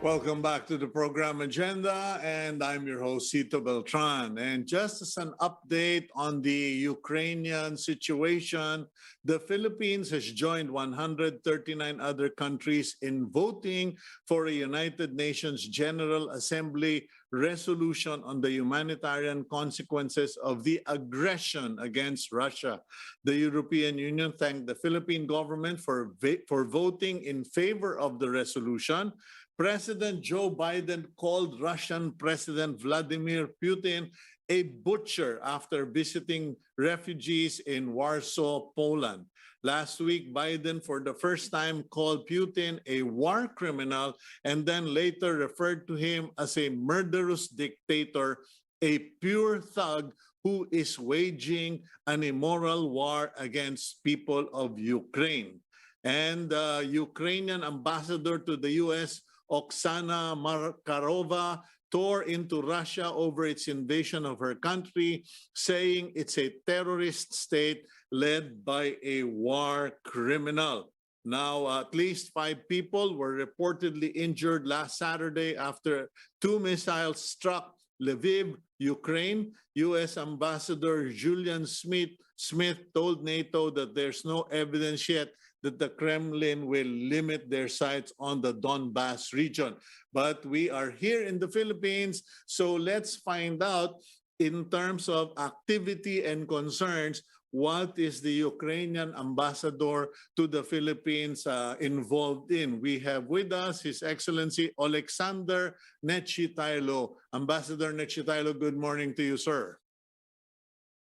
Welcome back to the program agenda, and I'm your host, Cito Beltran. And just as an update on the Ukrainian situation, the Philippines has joined 139 other countries in voting for a United Nations General Assembly resolution on the humanitarian consequences of the aggression against Russia. The European Union thanked the Philippine government for voting in favor of the resolution. President Joe Biden called Russian President Vladimir Putin a butcher after visiting refugees in Warsaw, Poland. Last week, Biden, for the first time, called Putin a war criminal and then later referred to him as a murderous dictator, a pure thug who is waging an immoral war against people of Ukraine. And the Ukrainian ambassador to the U.S., Oksana Markarova, tore into Russia over its invasion of her country, saying it's a terrorist state led by a war criminal. Now, at least 5 people were reportedly injured last Saturday after 2 missiles struck Lviv, Ukraine. U.S. Ambassador Julian Smith told NATO that there's no evidence yet that the Kremlin will limit their sights on the Donbas region. But we are here in the Philippines, so let's find out in terms of activity and concerns, what is the Ukrainian ambassador to the Philippines involved in? We have with us His Excellency Olexander Nechytaylo. Ambassador Nechytaylo, good morning to you, sir.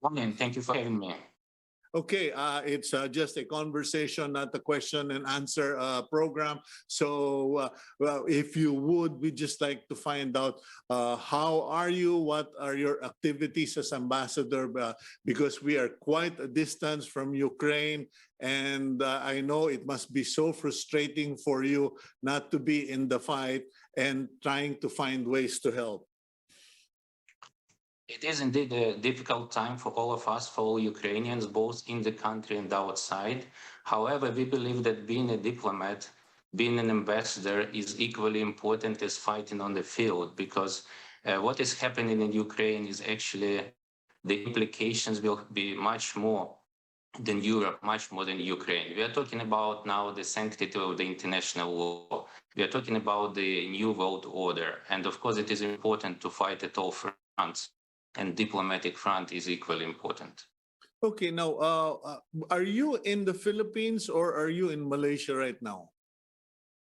Morning. Thank you for having me. Okay, it's just a conversation, not a question and answer program. So well, if you would, we'd just like to find out how are you, what are your activities as ambassador, because we are quite a distance from Ukraine, and I know it must be so frustrating for you not to be in the fight and trying to find ways to help. It is indeed a difficult time for all of us, for all Ukrainians, both in the country and outside. However, we believe that being a diplomat, being an ambassador is equally important as fighting on the field, because what is happening in Ukraine is actually the implications will be much more than Europe, much more than Ukraine. We are talking about now the sanctity of the international law. We are talking about the new world order. And of course, it is important to fight at all fronts. And diplomatic front is equally important. Okay, now, are you in the Philippines or are you in Malaysia right now?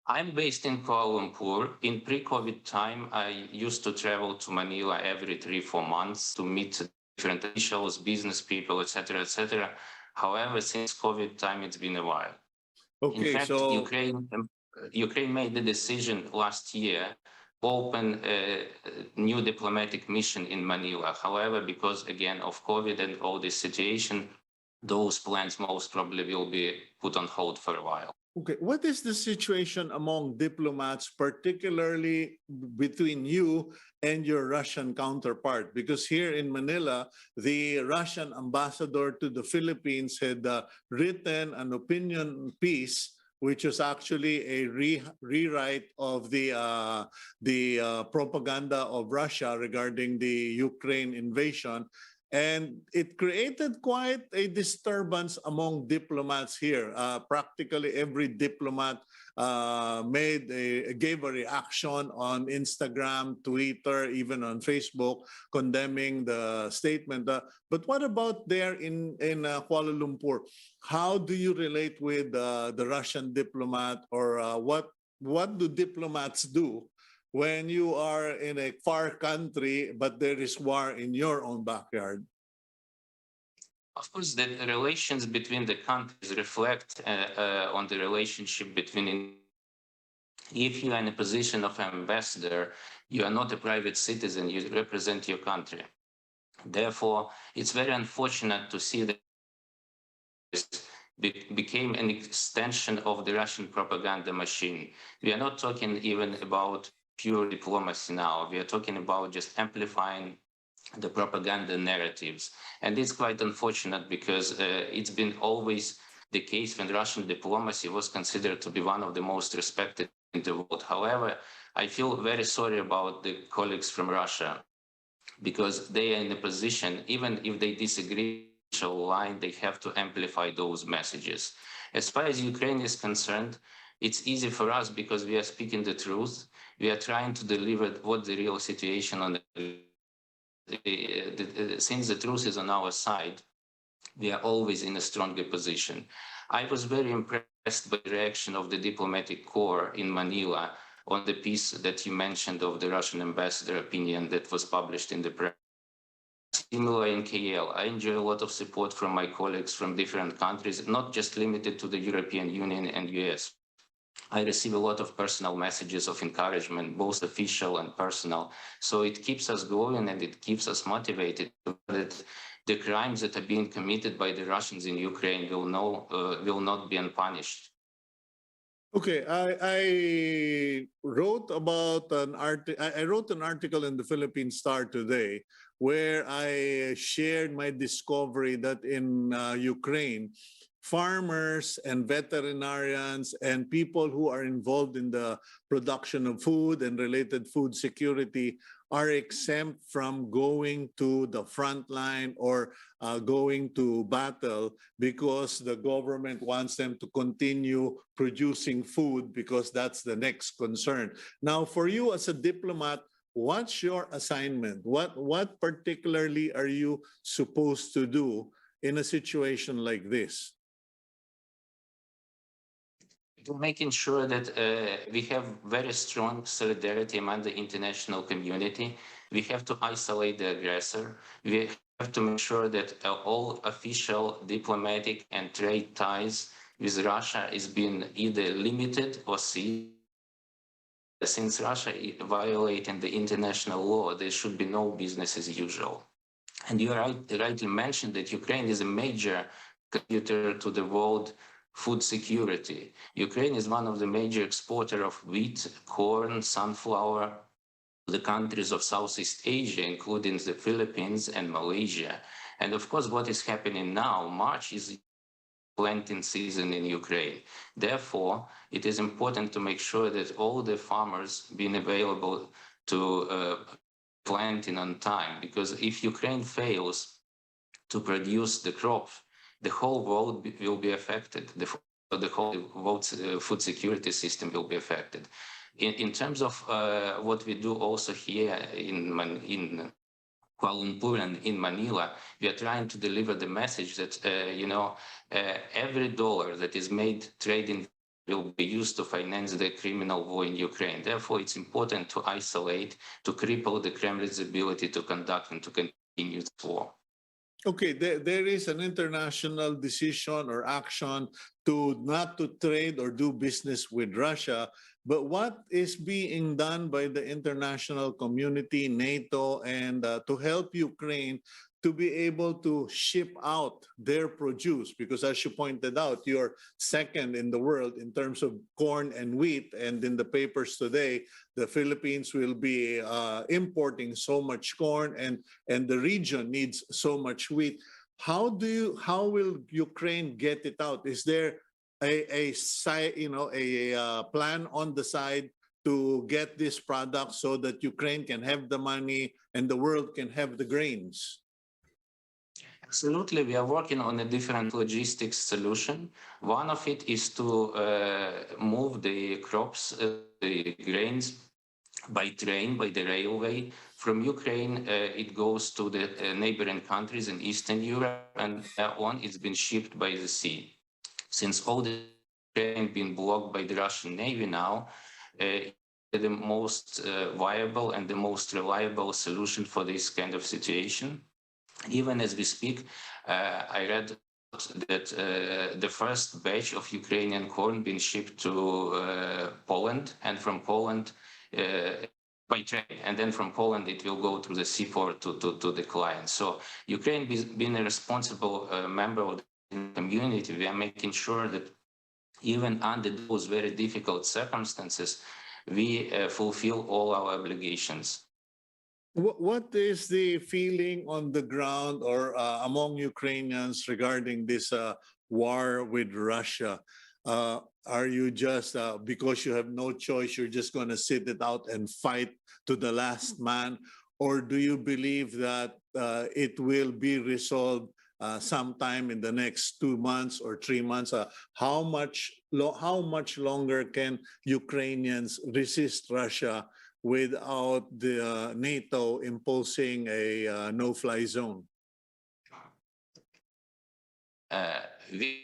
I'm based in Kuala Lumpur. In pre-COVID time, I used to travel to Manila every 3-4 months to meet different officials, business people, etc., etc. However, since COVID time, it's been a while. Okay, in fact, so Ukraine made the decision last year open a new diplomatic mission in Manila. However, because again of COVID and all this situation, those plans most probably will be put on hold for a while. okay, what is the situation among diplomats, particularly between you and your Russian counterpart? Because here in Manila, the Russian ambassador to the Philippines had written an opinion piece which was actually a rewrite of the propaganda of Russia regarding the Ukraine invasion. And it created quite a disturbance among diplomats here. Practically every diplomat gave a reaction on Instagram, Twitter, even on Facebook, condemning the statement. But what about there in Kuala Lumpur? How do you relate with the Russian diplomat, or what do diplomats do when you are in a far country, but there is war in your own backyard? Of course, the relations between the countries reflect on the relationship between. If you are in a position of ambassador, you are not a private citizen, you represent your country. Therefore, it's very unfortunate to see that this became an extension of the Russian propaganda machine. We are not talking even about pure diplomacy now. We are talking about just amplifying the propaganda narratives. And it's quite unfortunate because it's been always the case when Russian diplomacy was considered to be one of the most respected in the world. However, I feel very sorry about the colleagues from Russia because they are in a position, even if they disagree with the line, they have to amplify those messages. As far as Ukraine is concerned, it's easy for us because we are speaking the truth. We are trying to deliver what the real situation on since the truth is on our side, we are always in a stronger position. I was very impressed by the reaction of the diplomatic corps in Manila on the piece that you mentioned of the Russian ambassador opinion that was published in the press. Similar in KL, I enjoy a lot of support from my colleagues from different countries, not just limited to the European Union and US. I receive a lot of personal messages of encouragement, both official and personal. So it keeps us going and it keeps us motivated that the crimes that are being committed by the Russians in Ukraine will not be unpunished. Okay, I wrote about an I wrote an article in the Philippine Star today where I shared my discovery that in Ukraine, farmers and veterinarians and people who are involved in the production of food and related food security are exempt from going to the front line or going to battle because the government wants them to continue producing food because that's the next concern. Now, for you as a diplomat, what's your assignment? What particularly are you supposed to do in a situation like this? Making sure that we have very strong solidarity among the international community. We have to isolate the aggressor. We have to make sure that all official diplomatic and trade ties with Russia is being either limited or seized. Since Russia is violating the international law, there should be no business as usual. And you rightly mentioned that Ukraine is a major contributor to the world food security. Ukraine is one of the major exporters of wheat, corn, sunflower, the countries of Southeast Asia, including the Philippines and Malaysia. And of course, what is happening now, March is planting season in Ukraine. Therefore, it is important to make sure that all the farmers being available to planting on time, because if Ukraine fails to produce the crop, the whole world will be affected. The whole world's food security system will be affected. In terms of what we do also here in Kuala Lumpur and in Manila, we are trying to deliver the message that every dollar that is made trading will be used to finance the criminal war in Ukraine. Therefore, it's important to isolate, to cripple the Kremlin's ability to conduct and to continue the war. Okay, there is an international decision or action to not to trade or do business with Russia. But what is being done by the international community, NATO, and to help Ukraine to be able to ship out their produce? Because as you pointed out, you're second in the world in terms of corn and wheat. And in the papers today, the Philippines will be importing so much corn and the region needs so much wheat. How will Ukraine get it out? Is there a plan on the side to get this product so that Ukraine can have the money and the world can have the grains? Absolutely, we are working on a different logistics solution. One of it is to move the crops, the grains, by train, by the railway. From Ukraine, it goes to the neighboring countries in Eastern Europe, and on it's been shipped by the sea. Since all the trains been blocked by the Russian Navy now, the most viable and the most reliable solution for this kind of situation. Even as we speak, I read that the first batch of Ukrainian corn been shipped to Poland, and from Poland by train, and then from Poland it will go through the seaport to the client. So Ukraine being a responsible member of the community, we are making sure that even under those very difficult circumstances, we fulfill all our obligations. What is the feeling on the ground or among Ukrainians regarding this war with Russia? Are you just, because you have no choice, you're just going to sit it out and fight to the last man? Or do you believe that it will be resolved sometime in the next 2 months or 3 months? How much longer can Ukrainians resist Russia without the NATO imposing a no-fly zone? We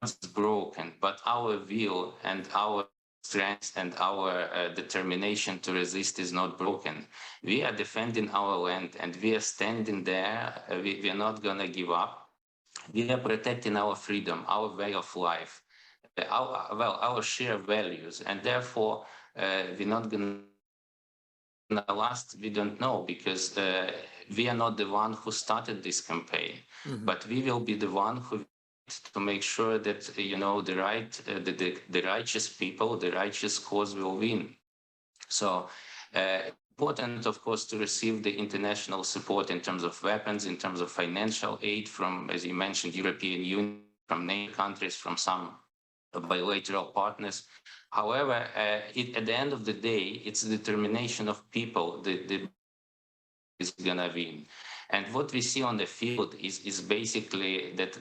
are broken, but our will and our strength and our determination to resist is not broken. We are defending our land and we are standing there. We are not going to give up. We are protecting our freedom, our way of life, our shared values, and therefore we're not going to last. We don't know because we are not the one who started this campaign, but we will be the one who to make sure that the righteous people, the righteous cause will win. So important, of course, to receive the international support in terms of weapons, in terms of financial aid from, as you mentioned, European Union, from NATO countries, from some bilateral partners. However, at the end of the day, it's the determination of people that is gonna win. And what we see on the field is basically that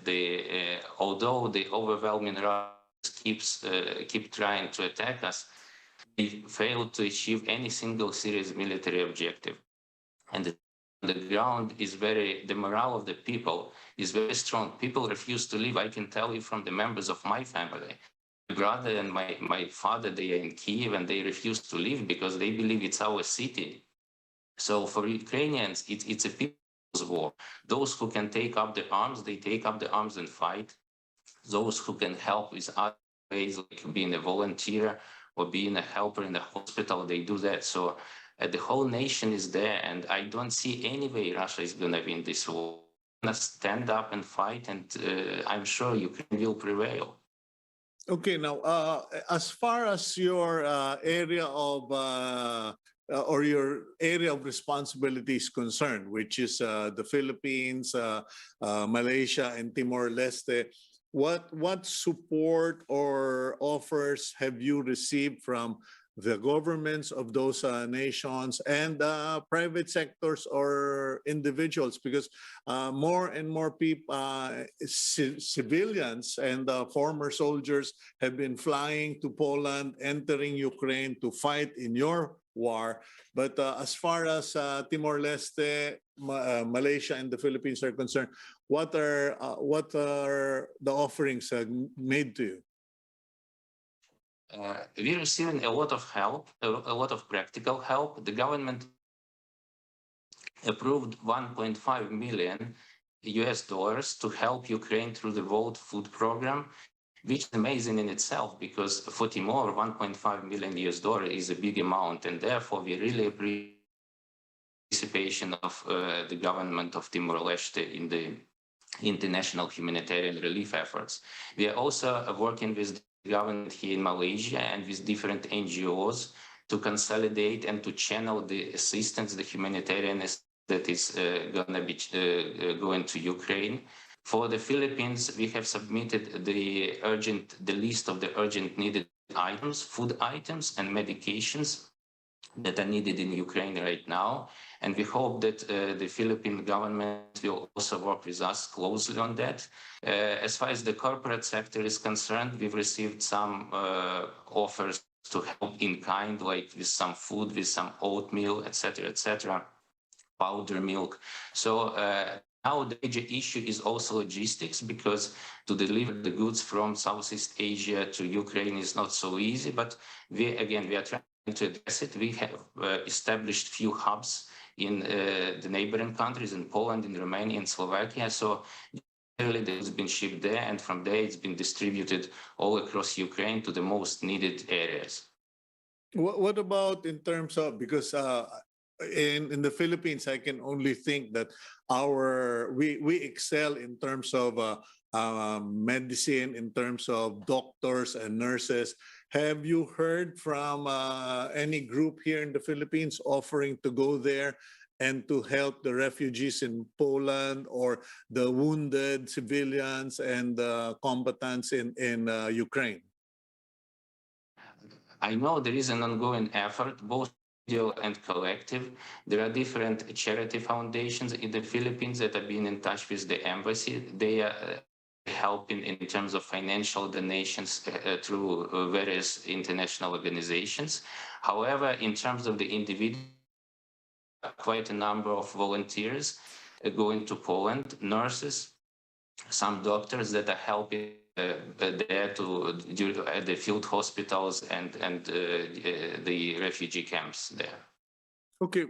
although the overwhelming Russians keep trying to attack us, they failed to achieve any single serious military objective. And the ground is the morale of the people is very strong. People refuse to leave. I can tell you from the members of my family. My brother and my father, they are in Kiev and they refuse to leave because they believe it's our city. So for Ukrainians, it's a people's war. Those who can take up the arms, they take up the arms and fight. Those who can help with other ways, like being a volunteer or being a helper in the hospital, they do that. So the whole nation is there, and I don't see any way Russia is going to win this war. We're going to stand up and fight, and I'm sure Ukraine will prevail. Okay, now, as far as your area of or your area of responsibility is concerned, which is the Philippines, Malaysia, and Timor-Leste, what support or offers have you received from the governments of those nations and private sectors or individuals? Because more and more people, civilians and former soldiers have been flying to Poland, entering Ukraine to fight in your war. But as far as Timor-Leste, Malaysia, and the Philippines are concerned, what are the offerings made to you? We're receiving a lot of help, a lot of practical help. The government approved 1.5 million US dollars to help Ukraine through the World Food Program, which is amazing in itself because for Timor, 1.5 million US dollars is a big amount, and therefore we really appreciate participation of the government of Timor-Leste in the international humanitarian relief efforts. We are also working with the government here in Malaysia and with different NGOs to consolidate and to channel the assistance, the humanitarian that is going to be going to Ukraine. For the Philippines, we have submitted the list of the urgent needed items, food items and medications that are needed in Ukraine right now. And we hope that the Philippine government will also work with us closely on that. As far as the corporate sector is concerned, we've received some offers to help in kind, like with some food, with some oatmeal, etc., powder milk. So now the major issue is also logistics, because to deliver the goods from Southeast Asia to Ukraine is not so easy. But we are trying to address it. We have established few hubs in the neighboring countries, in Poland, in Romania, and Slovakia. So generally it's been shipped there, and from there it's been distributed all across Ukraine to the most needed areas. What about in terms of, because in the Philippines, I can only think that we excel in terms of medicine, in terms of doctors and nurses. Have you heard from any group here in the Philippines offering to go there and to help the refugees in Poland or the wounded civilians and combatants in Ukraine? I know there is an ongoing effort, both individual and collective. There are different charity foundations in the Philippines that have been in touch with the embassy. They are helping in terms of financial donations through various international organizations. However, in terms of the individual, quite a number of volunteers going to Poland, nurses, some doctors that are helping there at the field hospitals and the refugee camps there. Okay,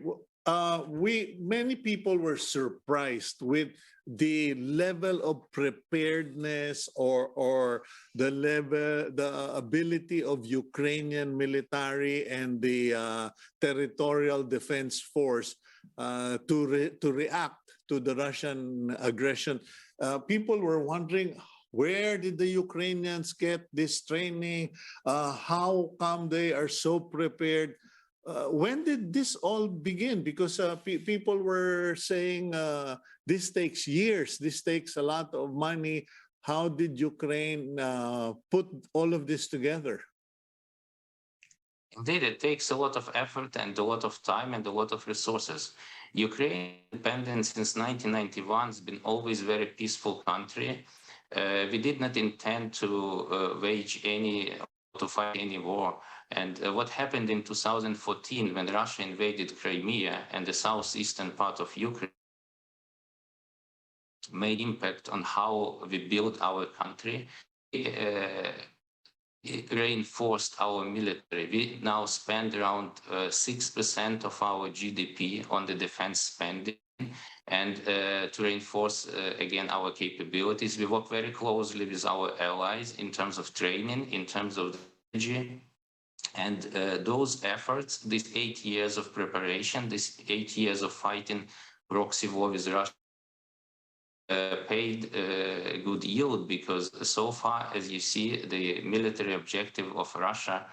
many people were surprised with the level of preparedness or the ability of Ukrainian military and the territorial defense force to react to the Russian aggression. People were wondering, where did the Ukrainians get this training? How come they are so prepared? When did this all begin? Because people were saying this takes years, this takes a lot of money. How did Ukraine put all of this together? Indeed, it takes a lot of effort and a lot of time and a lot of resources. Ukraine independence since 1991 has been always very peaceful country. We did not intend to fight any war. And what happened in 2014 when Russia invaded Crimea and the southeastern part of Ukraine made impact on how we built our country. It reinforced our military. We now spend around 6% of our GDP on the defense spending. And to reinforce, again, our capabilities, we work very closely with our allies in terms of training, in terms of energy. And those efforts, these 8 years of preparation, these 8 years of fighting proxy war with Russia, paid good yield, because so far, as you see, the military objective of Russia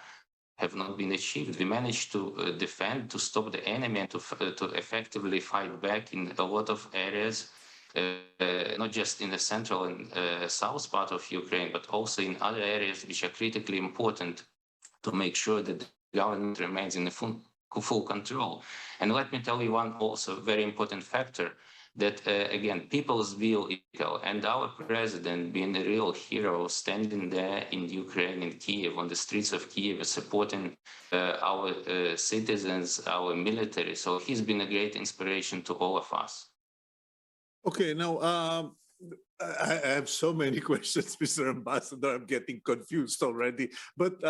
have not been achieved. We managed to defend, to stop the enemy, and to effectively fight back in a lot of areas, not just in the central and south part of Ukraine, but also in other areas which are critically important to make sure that the government remains in the full control. And let me tell you one also very important factor, that again, people's will is equal, and our president being a real hero, standing there in Ukraine, in Kiev, on the streets of Kiev, supporting our citizens, our military. So he's been a great inspiration to all of us. Okay, now I have so many questions, Mr. Ambassador. I'm getting confused already. But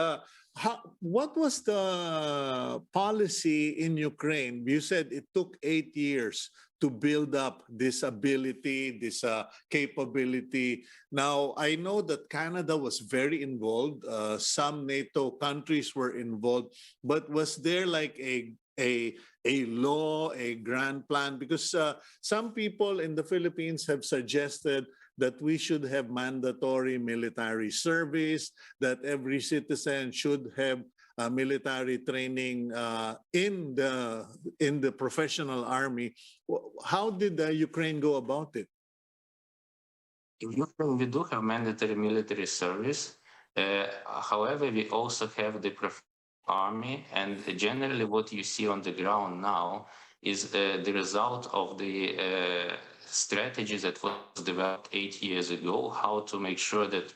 what was the policy in Ukraine? You said it took 8 years to build up this ability, this capability. Now, I know that Canada was very involved. Some NATO countries were involved. But was there like a law, a grand plan? Because some people in the Philippines have suggested that we should have mandatory military service, that every citizen should have military training in the professional army. How did Ukraine go about it? In Ukraine, we do have mandatory military service. However, we also have the army, and generally what you see on the ground now is the result of the strategies that was developed 8 years ago, how to make sure that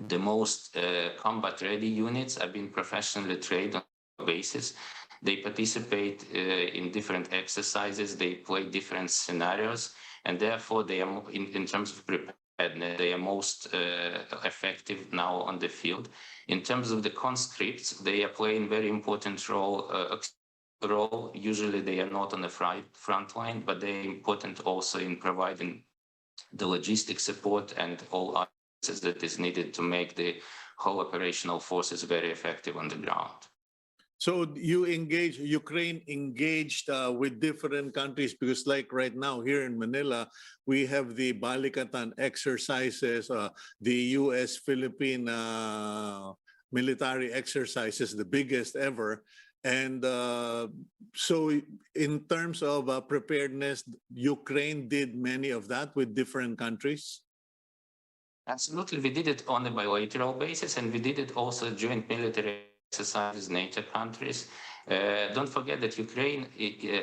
the most combat-ready units are being professionally trained on a basis. They participate in different exercises, they play different scenarios, and therefore they are, in terms of preparedness, they are most effective now on the field. In terms of the conscripts, they are playing very important role. Usually they are not on the front line, but they're important also in providing the logistic support and all other that is needed to make the whole operational forces very effective on the ground. So Ukraine engaged with different countries, because like right now here in Manila, we have the Balikatan exercises, the US-Philippine military exercises, the biggest ever. And so in terms of preparedness, Ukraine did many of that with different countries? Absolutely, we did it on a bilateral basis, and we did it also joint military exercises NATO countries. Don't forget that Ukraine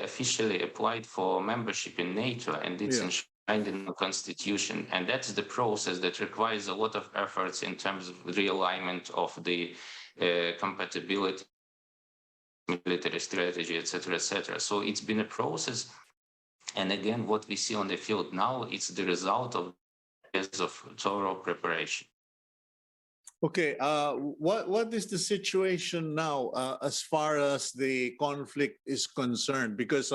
officially applied for membership in NATO, and it's enshrined in the constitution. And that's the process that requires a lot of efforts in terms of realignment of the compatibility, military strategy, etc., etc. So it's been a process. And again, what we see on the field now, it's the result of years of thorough preparation. Okay, what is the situation now as far as the conflict is concerned? Because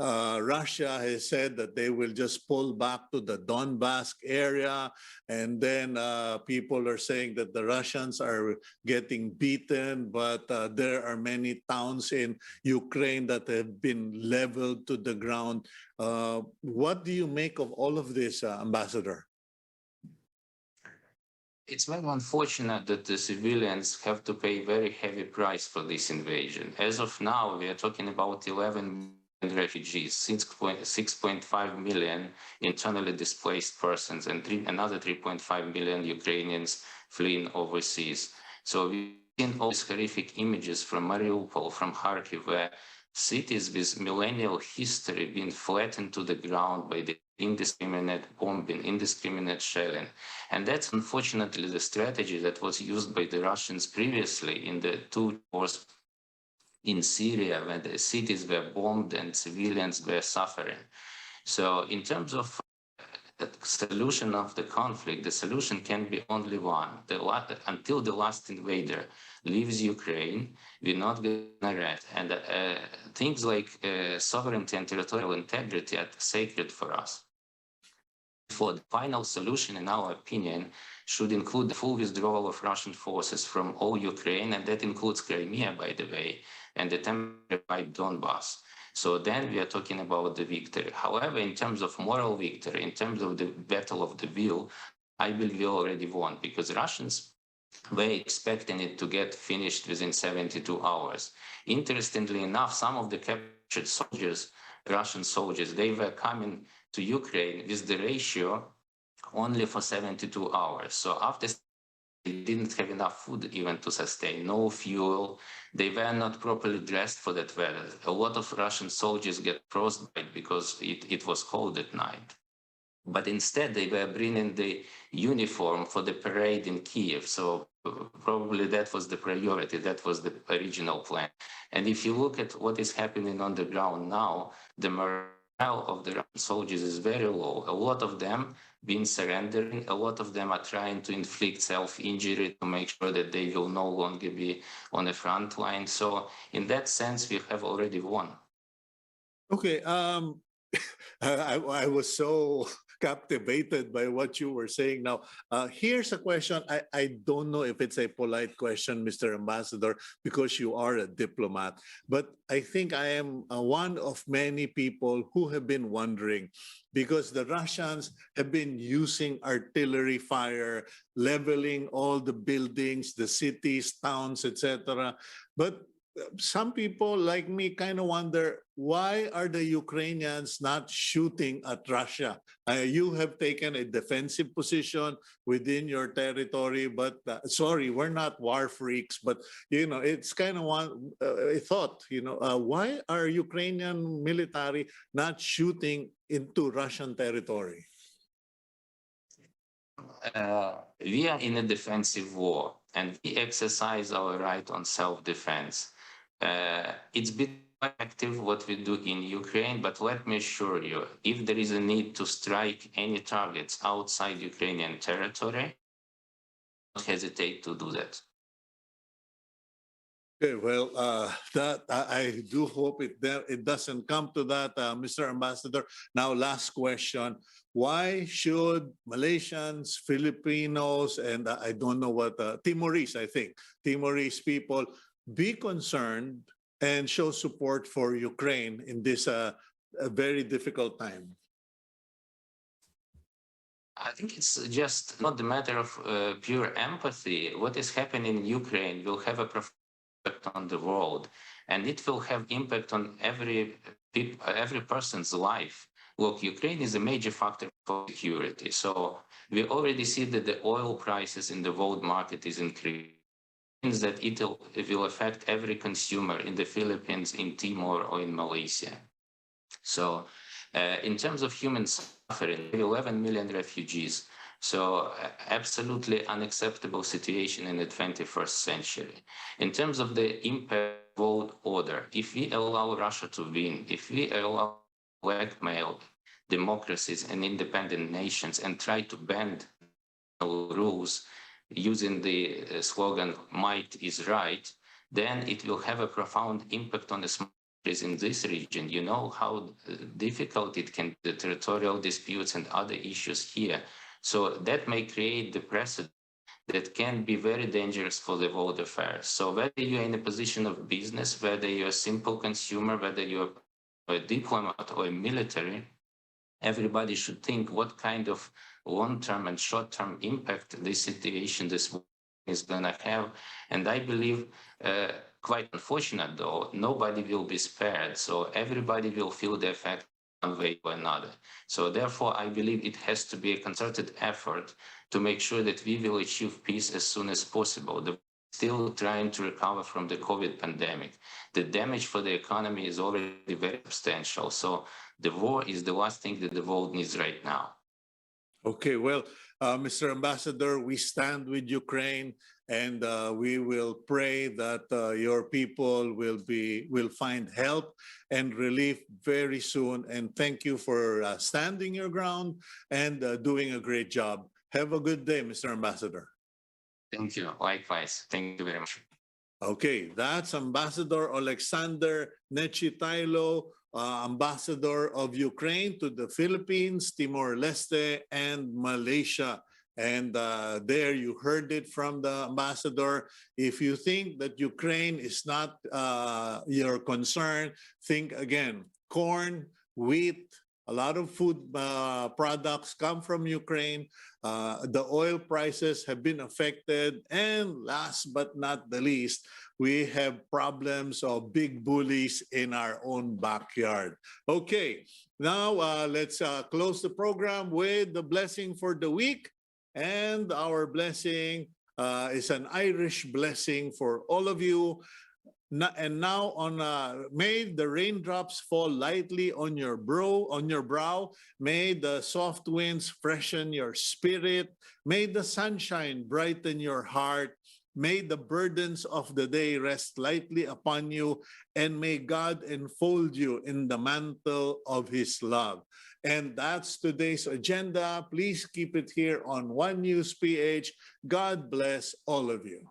Russia has said that they will just pull back to the Donbass area, and then people are saying that the Russians are getting beaten, but there are many towns in Ukraine that have been leveled to the ground. What do you make of all of this, Ambassador? It's very unfortunate that the civilians have to pay a very heavy price for this invasion. As of now, we are talking about 11 million refugees, 6.5 million internally displaced persons, and another 3.5 million Ukrainians fleeing overseas. So we've seen all these horrific images from Mariupol, from Kharkiv, where cities with millennial history being flattened to the ground by the indiscriminate bombing, indiscriminate shelling. And that's unfortunately the strategy that was used by the Russians previously in the two wars in Syria, when the cities were bombed and civilians were suffering. So in terms of the solution of the conflict, the solution can be only one. Until the last invader leaves Ukraine, we're not going to rest. And things like sovereignty and territorial integrity are sacred for us. For the final solution, in our opinion, should include the full withdrawal of Russian forces from all Ukraine, and that includes Crimea, by the way, and the temporary Donbass. So then we are talking about the victory. However, in terms of moral victory, in terms of the battle of the will, I believe we already won, because Russians were expecting it to get finished within 72 hours. Interestingly enough, some of the captured soldiers, Russian soldiers, they were coming to Ukraine with the ratio only for 72 hours. So after they didn't have enough food even to sustain, no fuel. They were not properly dressed for that weather. A lot of Russian soldiers get frostbite because it was cold at night. But instead, they were bringing the uniform for the parade in Kiev. So probably that was the priority. That was the original plan. And if you look at what is happening on the ground now, the morale of the Russian soldiers is very low. A lot of them been surrendering. A lot of them are trying to inflict self-injury to make sure that they will no longer be on the front line. So in that sense, we have already won. Okay, I was so captivated by what you were saying. Now, here's a question. I don't know if it's a polite question, Mr. Ambassador, because you are a diplomat, but I think I am one of many people who have been wondering, because the Russians have been using artillery fire, leveling all the buildings, the cities, towns, etc. But some people like me kind of wonder, why are the Ukrainians not shooting at Russia? You have taken a defensive position within your territory, but sorry, we're not war freaks, but you know, it's kind of one a thought, you know, why are Ukrainian military not shooting into Russian territory? We are in a defensive war, and we exercise our right on self-defense. It's been effective what we do in Ukraine, but let me assure you, if there is a need to strike any targets outside Ukrainian territory, don't hesitate to do that. Okay, well, that I do hope it doesn't come to that, Mr. Ambassador. Now, last question: why should Malaysians, Filipinos, and I don't know what Timorese, I think Timorese people be concerned and show support for Ukraine in this a very difficult time? I think it's just not the matter of pure empathy. What is happening in Ukraine will have a profound impact on the world, and it will have impact on every person's life. Look, Ukraine is a major factor for security. So we already see that the oil prices in the world market is increasing. means that it will affect every consumer in the Philippines, in Timor, or in Malaysia. So in terms of human suffering, 11 million refugees. So absolutely unacceptable situation in the 21st century. In terms of the impact world order, if we allow Russia to win, if we allow blackmail democracies and independent nations and try to bend rules using the slogan "might is right," then it will have a profound impact on the small countries in this region. You know how difficult it can be, the territorial disputes and other issues here. So that may create the precedent that can be very dangerous for the world affairs. So whether you're in a position of business, whether you're a simple consumer, whether you're a diplomat or a military, everybody should think what kind of long-term and short-term impact this situation, this war is going to have. And I believe, quite unfortunate though, nobody will be spared. So everybody will feel the effect one way or another. So therefore, I believe it has to be a concerted effort to make sure that we will achieve peace as soon as possible. The still trying to recover from the COVID pandemic. The damage for the economy is already very substantial. So the war is the last thing that the world needs right now. Okay, well, Mr. Ambassador, we stand with Ukraine, and we will pray that your people will find help and relief very soon. And thank you for standing your ground and doing a great job. Have a good day, Mr. Ambassador. Thank you. Likewise. Thank you very much. Okay, that's Ambassador Olexander Nechytaylo, Ambassador of Ukraine to the Philippines, Timor-Leste, and Malaysia. And there you heard it from the ambassador. If you think that Ukraine is not your concern, think again. Corn, wheat, a lot of food products come from Ukraine. The oil prices have been affected. And last but not the least, we have problems of big bullies in our own backyard. Okay, now let's close the program with the blessing for the week. And our blessing is an Irish blessing for all of you. And now on may the raindrops fall lightly on your brow. May the soft winds freshen your spirit. May the sunshine brighten your heart. May the burdens of the day rest lightly upon you, and may God enfold you in the mantle of his love. And that's today's agenda. Please keep it here on One News PH. God bless all of you.